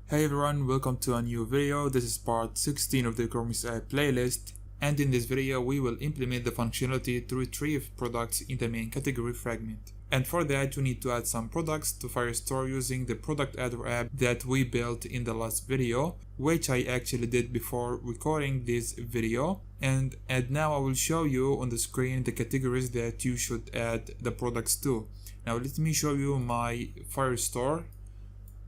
Hey everyone, welcome to a new video. This is part 16 of the ecommerce playlist, and in this video we will implement the functionality to retrieve products in the main category fragment. And for that we need to add some products to Firestore using the product adder app that we built in the last video, which I actually did before recording this video. And now I will show you on the screen the categories that you should add the products to. Now let me show you my Firestore.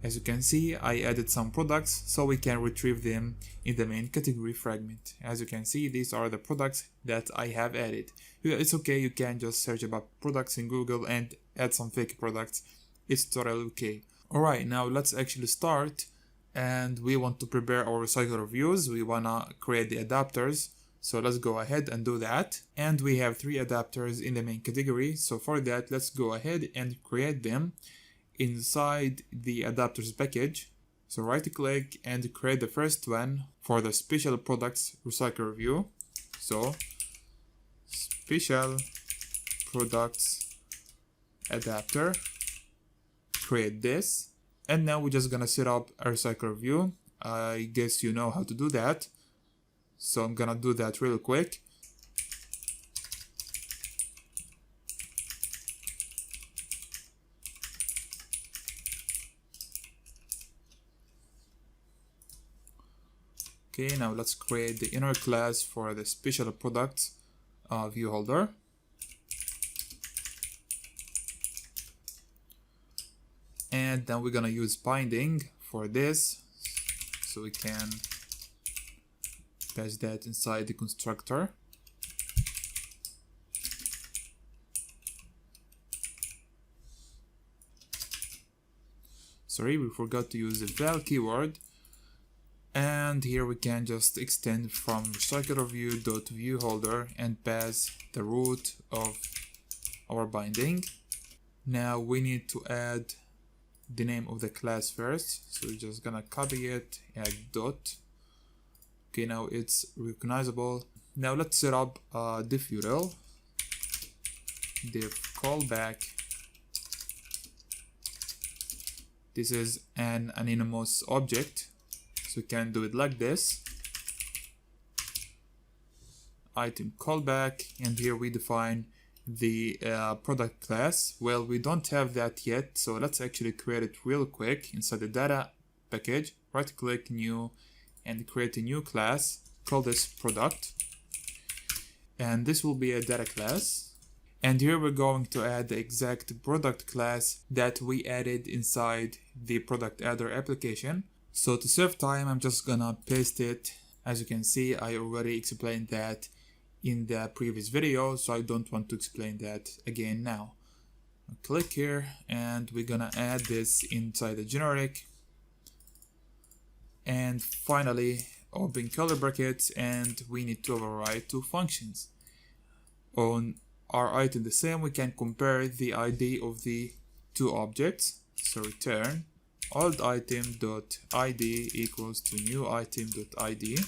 As you can see, I added some products so we can retrieve them in the main category fragment. As you can see, these are the products that I have added. It's okay, you can just search about products in Google and add some fake products. It's totally okay. Alright, now let's actually start, and we want to prepare our recycle reviews. We wanna create the adapters. So let's go ahead and do that. And we have 3 adapters in the main category. So for that, let's go ahead and create them inside the adapters package. So right click and create the first one for the special products recycle review. So special products adapter, create this, and now we're just gonna set up a recycle review. I guess you know how to do that, so I'm gonna do that real quick. Okay, now let's create the inner class for the special products view holder. And then we're gonna use binding for this, so we can pass that inside the constructor. Sorry, we forgot to use the val keyword. And here we can just extend from recyclereview.viewholder and pass the root of our binding. Now we need to add the name of the class first, so we're just gonna copy it, add dot. Okay, now it's recognizable. Now let's set up a diff URL, diff callback. This is an anonymous object, so we can do it like this. Item callback, and here we define the product class. Well, we don't have that yet, so let's actually create it real quick inside the data package. Right click, new, and create a new class. Call this product, and this will be a data class. And here we're going to add the exact product class that we added inside the product adder application. So to save time, I'm just gonna paste it. As you can see, I already explained that in the previous video, so I don't want to explain that again now. Click here, and we're gonna add this inside the generic. And finally, open curly brackets, and we need to override 2 functions. On our item the same, we can compare the ID of the 2 objects. So return old item.id equals to new item.id.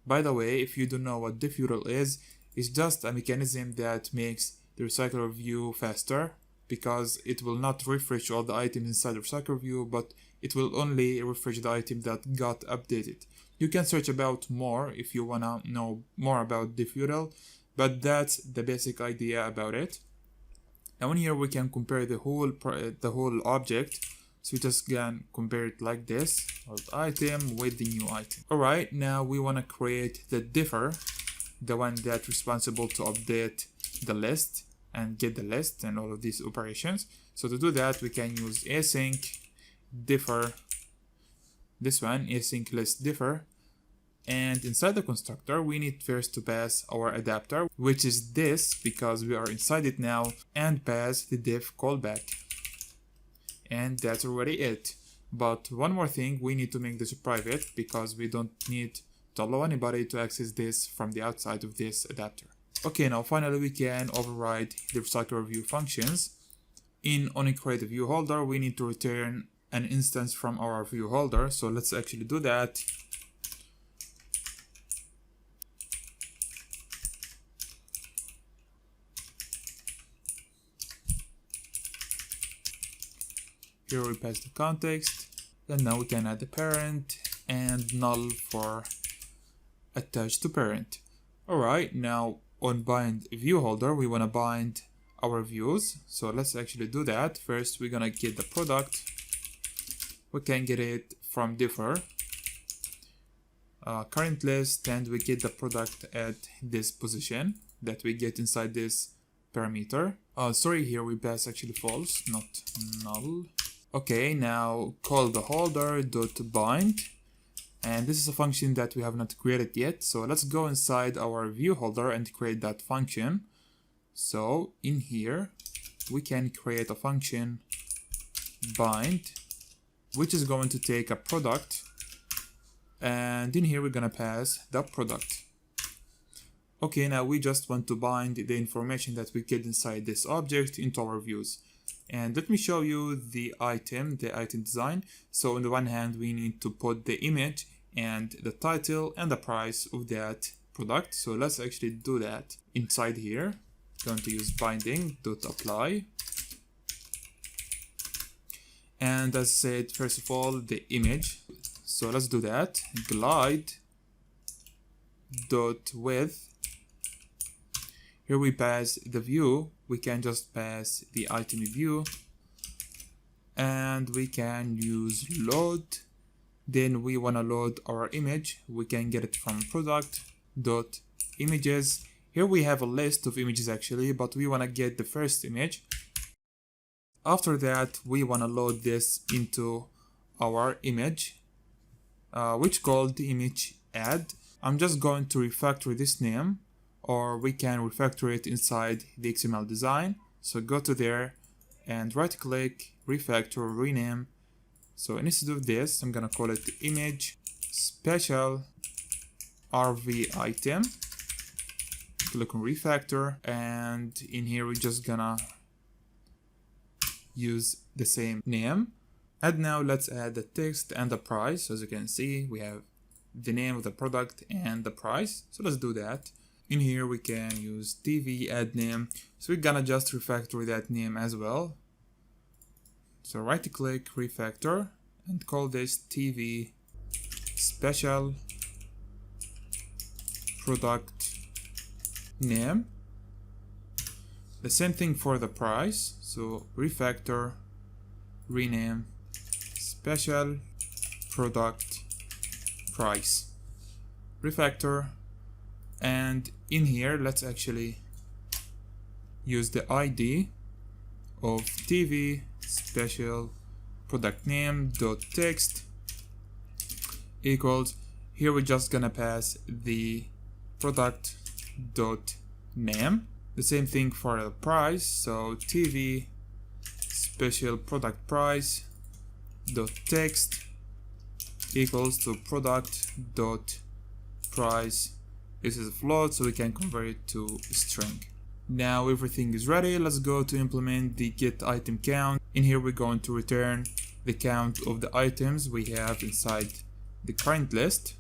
By the way, if you don't know what diff URL is, it's just a mechanism that makes the recycle review faster, because it will not refresh all the items inside the recycle review, but it will only refresh the item that got updated. You can search about more if you wanna know more about diff URL, but that's the basic idea about it. Now in here we can compare the whole object. So we just can compare it like this, old item with the new item. Alright, now we want to create the differ, the one that's responsible to update the list and get the list and all of these operations. So to do that, we can use async differ, this one, async list differ. And inside the constructor, we need first to pass our adapter, which is this, because we are inside it now, and pass the diff callback. And that's already it. But one more thing, we need to make this private, because we don't need to allow anybody to access this from the outside of this adapter. Okay, now finally we can override the recycle review functions. In only create a view holder, we need to return an instance from our view holder. So let's actually do that. Here we pass the context, And now we can add a parent and null for attached to parent. Alright, now on bind view holder, we want to bind our views. So let's actually do that. First, we're gonna get the product. We can get it from differ current list, and we get the product at this position that we get inside this parameter. Sorry, here we pass actually false, not null. Okay, now call the holder dot bind, and this is a function that we have not created yet. So let's go inside our view holder and create that function. So in here we can create a function bind, which is going to take a product, and in here we're gonna pass the product. Okay, now we just want to bind the information that we get inside this object into our views. And let me show you the item design. So on the one hand, we need to put the image and the title and the price of that product. So let's actually do that inside here. Going to use binding.apply. And as said, first of all, the image. So let's do that. Glide.width. Here we pass the view. We can just pass the item view, and we can use load. Then we want to load our image. We can get it from product.images. Here we have a list of images actually, but we want to get the first image. After that, we want to load this into our image, which called the image add. I'm just going to refactor this name, or we can refactor it inside the XML design. So go to there and right click, refactor, rename. So instead of this, I'm gonna call it image special RV item. Click on refactor, and in here we're just gonna use the same name. And now let's add the text and the price. As you can see, we have the name of the product and the price. So let's do that. In here we can use TV add name. So we're gonna just refactor that name as well. So right click, refactor, and call this TV special product name. The same thing for the price. So refactor, rename, special product price, refactor. And in here, let's actually use the ID of TV special product name dot text equals, here we're just gonna pass the product dot name. The same thing for the price. So TV special product price dot text equals to product dot price. This is a float, so we can convert it to a string. Now everything is ready. Let's go to implement the get item count. In here we're going to return the count of the items we have inside the current list.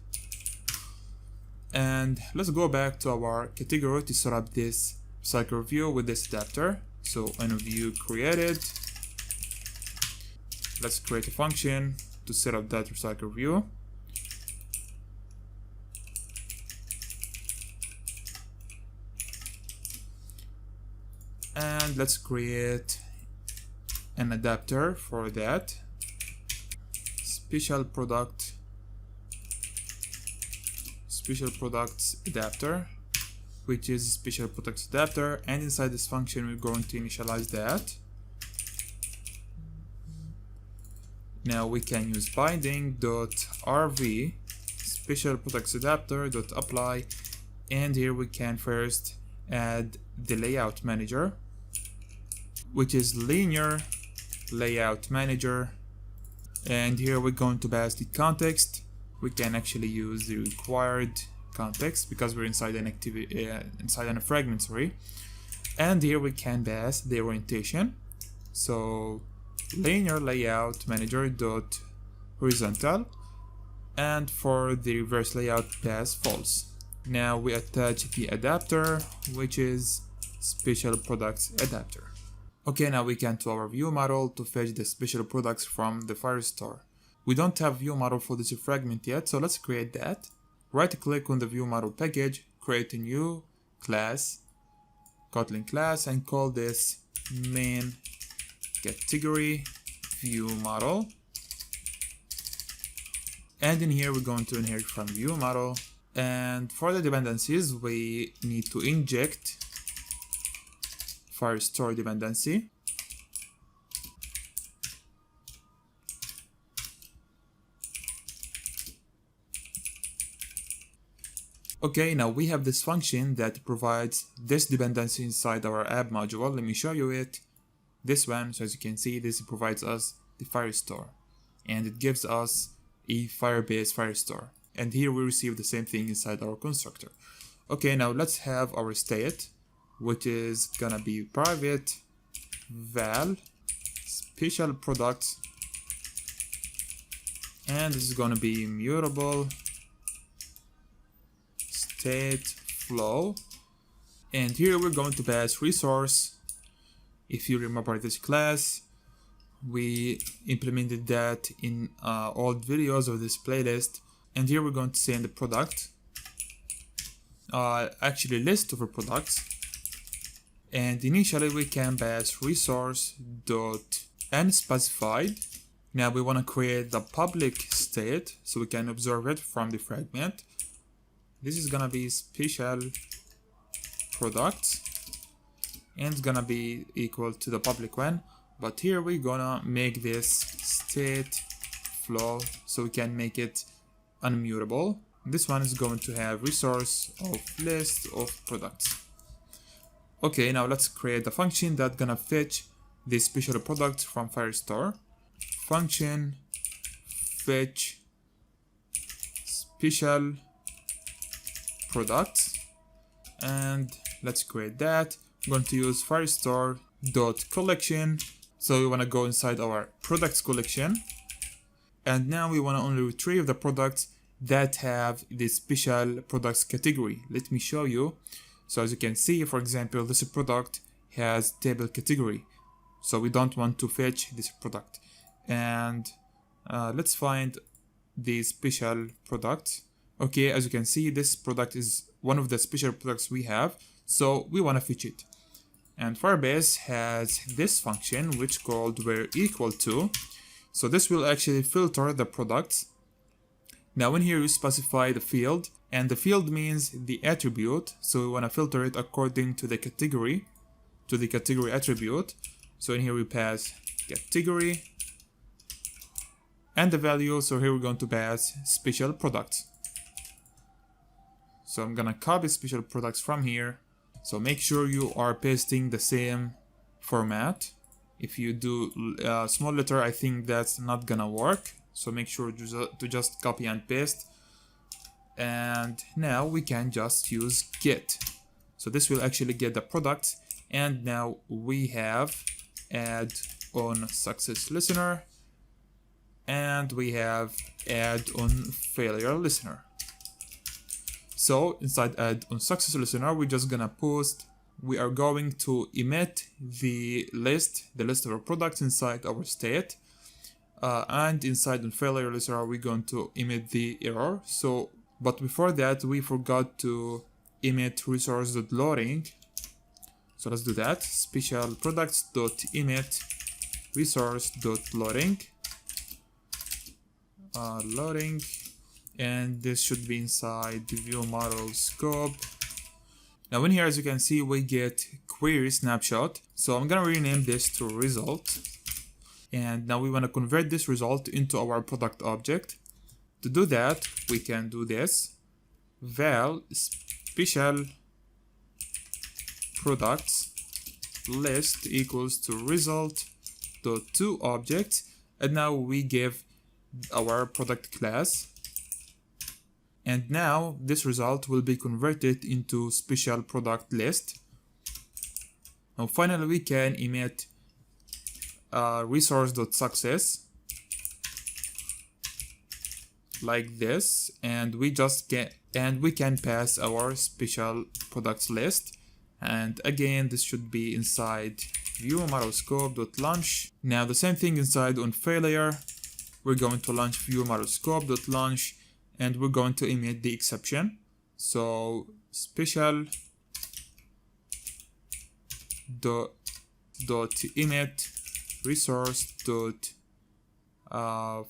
And let's go back to our category to set up this recycle view with this adapter. So on view created, let's create a function to set up that recycle view. And let's create an adapter for that. Special products adapter, which is special products adapter, and inside this function we're going to initialize that. Now we can use binding.rv special products adapter.apply, and here we can first add the layout manager, which is linear layout manager. And here we're going to pass the context. We can actually use the required context because we're inside an activity, inside a fragment, sorry. And here we can pass the orientation. So linear layout manager dot horizontal, and for the reverse layout pass false. Now we attach the adapter, which is special products adapter. Okay, now we can to our view model to fetch the special products from the Firestore. We don't have view model for this fragment yet, so let's create that. Right click on the view model package, create a new class, Kotlin class, and call this main category view model. And in here we're going to inherit from view model. And for the dependencies, we need to inject Firestore dependency. Okay, now we have this function that provides this dependency inside our app module. Let me show you it. This one, so as you can see, this provides us the Firestore, and it gives us a Firebase Firestore. And here we receive the same thing inside our constructor. Okay, now let's have our state, which is gonna be private val special products, and this is gonna be immutable state flow. And here we're going to pass resource. If you remember this class, we implemented that in old videos of this playlist. And here we're going to send the product, actually list of our products. And initially we can pass resource dot unspecified. Now we want to create the public state so we can observe it from the fragment. This is gonna be special products, and it's gonna be equal to the public one. But here we're gonna make this state flow so we can make it unmutable. This one is going to have resource of list of products. Okay, now let's create a function that's gonna fetch the special product from Firestore. Function fetch special products, and let's create that. I'm going to use Firestore dot collection. So we want to go inside our products collection, and now we want to only retrieve the products that have the special products category. Let me show you. So as you can see, for example, this product has table category, so we don't want to fetch this product. And let's find the special product. Okay, as you can see, this product is one of the special products we have, so we want to fetch it. And Firebase has this function which called where equal to. So this will actually filter the products. Now in here you specify the field, and the field means the attribute, so we want to filter it according to the category, attribute. So in here we pass category and the value, so here we're going to pass special products. So I'm gonna copy special products from here. So make sure you are pasting the same format. If you do small letter, I think that's not gonna work. So make sure to just copy and paste. And now we can just use get. So this will actually get the product. And now we have add on success listener, and we have add on failure listener. So inside add on success listener, we're just gonna post, we are going to emit the list of our products inside our state, and inside on failure listener, we're going to emit the error. So, but before that, we forgot to emit resource.loading. So let's do that. Special products.emit resource.loading. Loading. And this should be inside the view model scope. Now in here, as you can see, we get query snapshot. So I'm gonna rename this to result. And now we want to convert this result into our product object. To do that, we can do this. Val special products list equals to result dot to object. And now we give our product class. And now this result will be converted into special product list. Now finally we can emit resource.success like this, and we can pass our special products list. And again, this should be inside view model scope.launch. Now the same thing inside on failure. we're going to launch view model scope.launch, and we're going to emit the exception. So special dot emit resource dot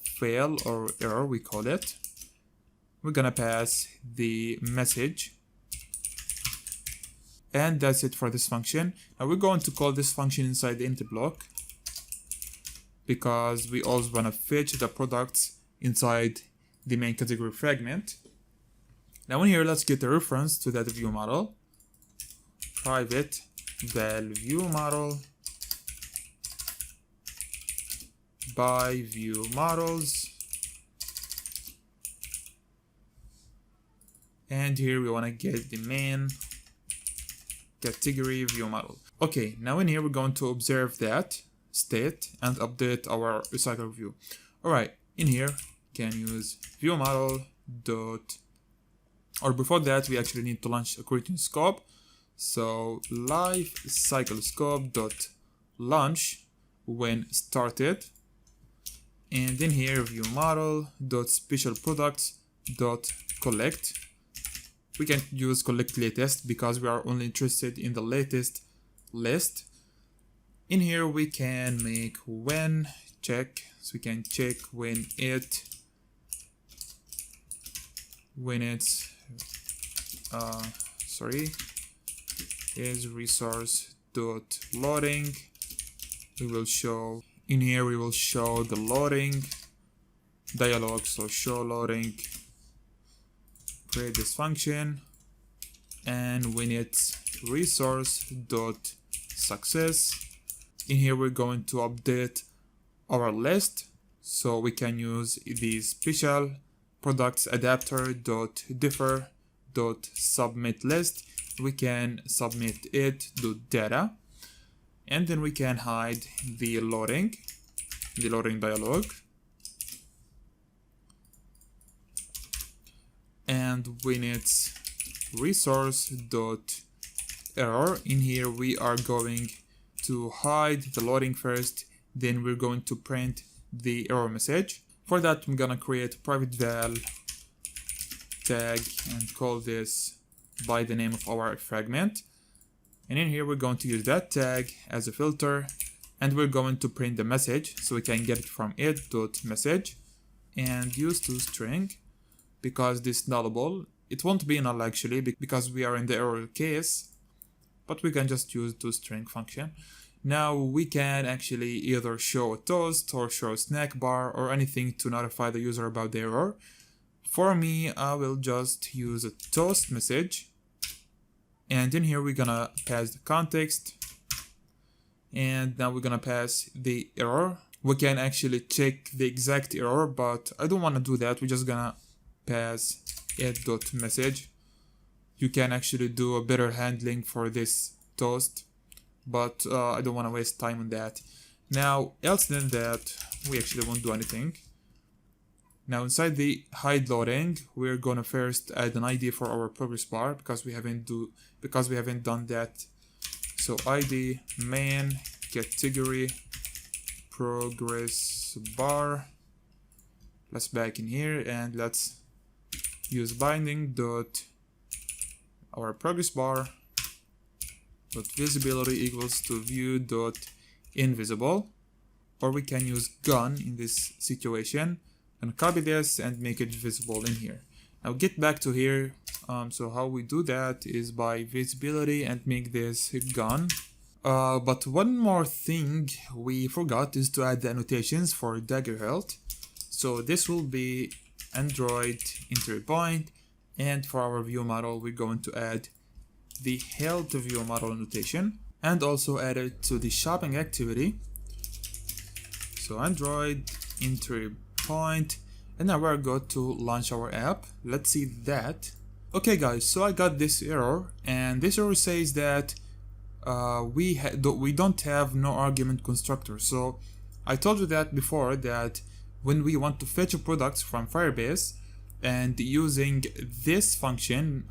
fail or error, we call it. We're gonna pass the message, and that's it for this function. Now we're going to call this function inside the empty block, because we also want to fetch the products inside the main category fragment. Now in here, let's get a reference to that view model. Private val view model by view models. And here we want to get the main category view model. Okay, now in here we're going to observe that state and update our recycle view. Alright, in here can use view model dot, or before that we actually need to launch a creating scope. So live cycle scope dot launch when started, and in here view model dot special products dot collect. We can use collect latest because we are only interested in the latest list. In here we can make when check, so we can check when it's is resource dot loading. We will show in here, we will show the loading dialog. So show loading, create this function, and when it's resource dot success, in here we're going to update our list, so we can use the special products adapter dot differ dot submit list. We can submit it to data, and then we can hide the loading dialog. And when it's resource dot error, in here we are going to hide the loading first, then we're going to print the error message. For that, I'm gonna create a private val tag and call this by the name of our fragment. And in here we're going to use that tag as a filter, and we're going to print the message, so we can get it from it.message and use toString, because this nullable, it won't be null actually because we are in the error case, but we can just use toString function. Now we can actually either show a toast or show a snack bar or anything to notify the user about the error. For me, I will just use a toast message, and in here we're gonna pass the context, and now we're gonna pass the error. We can actually check the exact error, but I don't want to do that. We're just gonna pass it.message. You can actually do a better handling for this toast, but I don't want to waste time on that. Now, else than that, we actually won't do anything. Now, inside the hide loading, we're gonna first add an ID for our progress bar because we haven't done that. So ID main category progress bar. Let's back in here and let's use binding dot our progress bar dot visibility equals to view dot invisible, or we can use gun in this situation and copy this and make it visible in here. Now get back to here. So how we do that is by visibility and make this gun. But one more thing we forgot is to add the annotations for dagger health. So this will be Android entry point, and for our view model we're going to add the health view model annotation and also add it to the shopping activity. So Android entry point, and now we're going to launch our app. Let's see that. Okay guys, so I got this error, and this error says that we don't have no argument constructor. So I told you that before, that when we want to fetch a product from Firebase and using this function,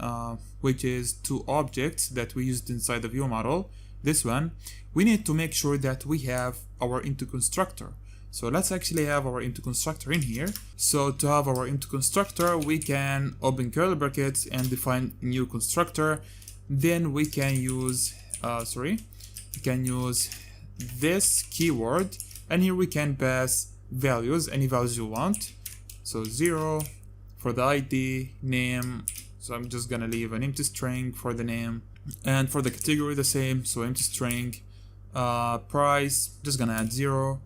which is two objects that we used inside the view model, this one, we need to make sure that we have our into constructor. So let's actually have our empty constructor in here. So to have our empty constructor, we can open curly brackets and define new constructor. Then we can use, this keyword, and here we can pass values, any values you want. So 0 for the ID, name. So I'm just gonna leave an empty string for the name, and for the category the same. So empty string. Price, just gonna add 0.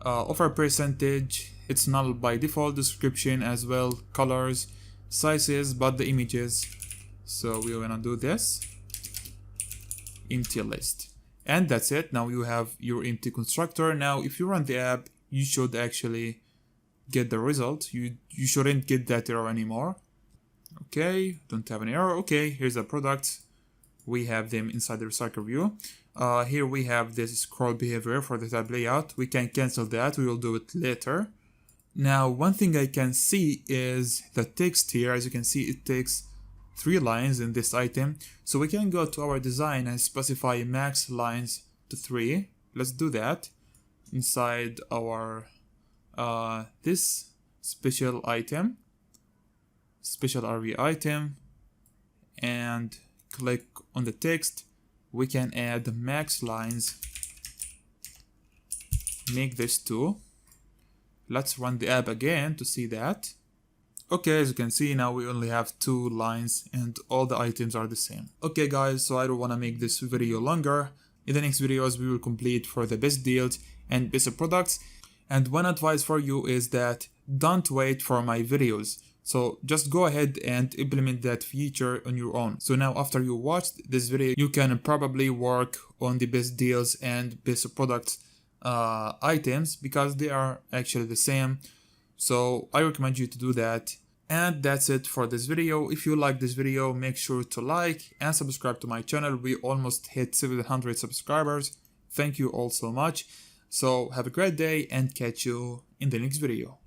Offer percentage, it's null by default. Description as well, colors, sizes, but the images. So we're gonna do this, empty list, and that's it. Now you have your empty constructor. Now if you run the app, you should actually get the result. You shouldn't get that error anymore. Okay, don't have an error. Okay, here's the product. We have them inside the recycle view. Here we have this scroll behavior for the tab layout. We can cancel that, we will do it later. Now one thing I can see is the text here. As you can see, it takes 3 lines in this item. So we can go to our design and specify max lines to 3. Let's do that inside our this special item, special RV item, and click on the text. We can add the max lines, make this 2. Let's run the app again to see that. Okay, as you can see, now we only have 2 lines and all the items are the same. Okay guys, so I don't want to make this video longer. In the next videos we will complete for the best deals and best products. And one advice for you is that don't wait for my videos. So just go ahead and implement that feature on your own. So now after you watched this video, you can probably work on the best deals and best products items, because they are actually the same. So I recommend you to do that. And that's it for this video. If you like this video, make sure to like and subscribe to my channel. We almost hit 700 subscribers. Thank you all so much. So have a great day and catch you in the next video.